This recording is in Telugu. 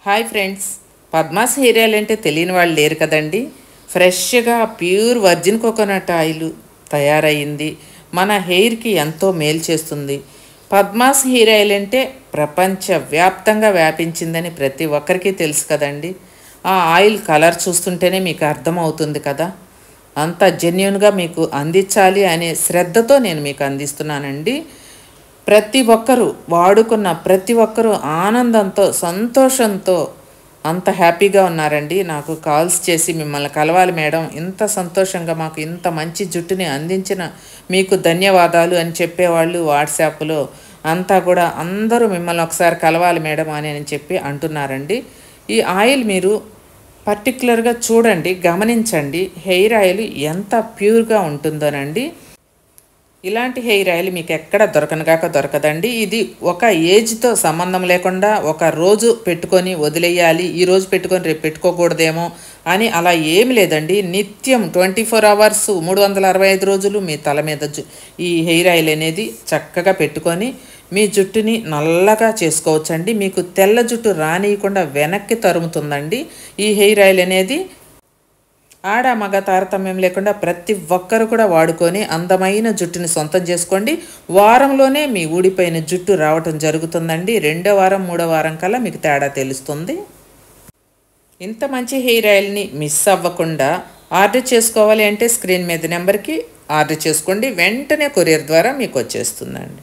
Hi friends, Padma's hair oil అంటే తెలియని వాళ్ళు లేరు కదండి. ఫ్రెష్గా ప్యూర్ వర్జిన్ కోకోనట్ ఆయిల్ తయారయ్యింది. మన హెయిర్కి ఎంతో మేలు చేస్తుంది. పద్మాస్ హెయిర్ ఆయిల్ అంటే ప్రపంచవ్యాప్తంగా వ్యాపించిందని ప్రతి ఒక్కరికి తెలుసు కదండి. ఆ ఆయిల్ కలర్ చూస్తుంటేనే మీకు అర్థమవుతుంది కదా. అంత జెన్యున్గా మీకు అందించాలి అనే శ్రద్ధతో నేను మీకు అందిస్తున్నానండి. ప్రతి ఒక్కరూ వాడుకున్న ప్రతి ఒక్కరూ ఆనందంతో సంతోషంతో అంత హ్యాపీగా ఉన్నారండి. నాకు కాల్స్ చేసి మిమ్మల్ని కలవాలి మేడం, ఇంత సంతోషంగా మాకు ఇంత మంచి జుట్టుని అందించిన మీకు ధన్యవాదాలు అని చెప్పేవాళ్ళు వాట్సాప్లో అంతా కూడా అందరూ మిమ్మల్ని ఒకసారి కలవాలి మేడం అని చెప్పి అంటున్నారండి. ఈ ఆయిల్ మీరు పర్టికులర్గా చూడండి, గమనించండి. హెయిర్ ఆయిల్ ఎంత ప్యూర్గా ఉంటుందోనండి. ఇలాంటి హెయిర్ ఆయిల్ మీకు ఎక్కడ దొరకనగాక దొరకదండి. ఇది ఒక ఏజ్తో సంబంధం లేకుండా ఒక రోజు పెట్టుకొని వదిలేయాలి, ఈరోజు పెట్టుకొని రేపు పెట్టుకోకూడదేమో అని అలా ఏమి లేదండి. నిత్యం 24 అవర్స్ 365 రోజులు మీ తల మీద ఈ హెయిర్ ఆయిల్ అనేది చక్కగా పెట్టుకొని మీ జుట్టుని నల్లగా చేసుకోవచ్చండి. మీకు తెల్ల జుట్టు రానియకుండా వెనక్కి తరుముతుందండి ఈ హెయిర్ ఆయిల్ అనేది. ఆడ మగ తారతమ్యం లేకుండా ప్రతి ఒక్కరు కూడా వాడుకొని అందమైన జుట్టుని సొంతం చేసుకోండి. వారంలోనే మీ ఊడిపోయిన జుట్టు రావటం జరుగుతుందండి. 2వ వారం 3వ వారం కల్లా మీకు తేడా తెలుస్తుంది. ఇంత మంచి హెయిర్ ఆయిల్ని మిస్ అవ్వకుండా ఆర్డర్ చేసుకోవాలి అంటే స్క్రీన్ మీద నెంబర్కి ఆర్డర్ చేసుకోండి. వెంటనే కొరియర్ ద్వారా మీకు వచ్చేస్తుందండి.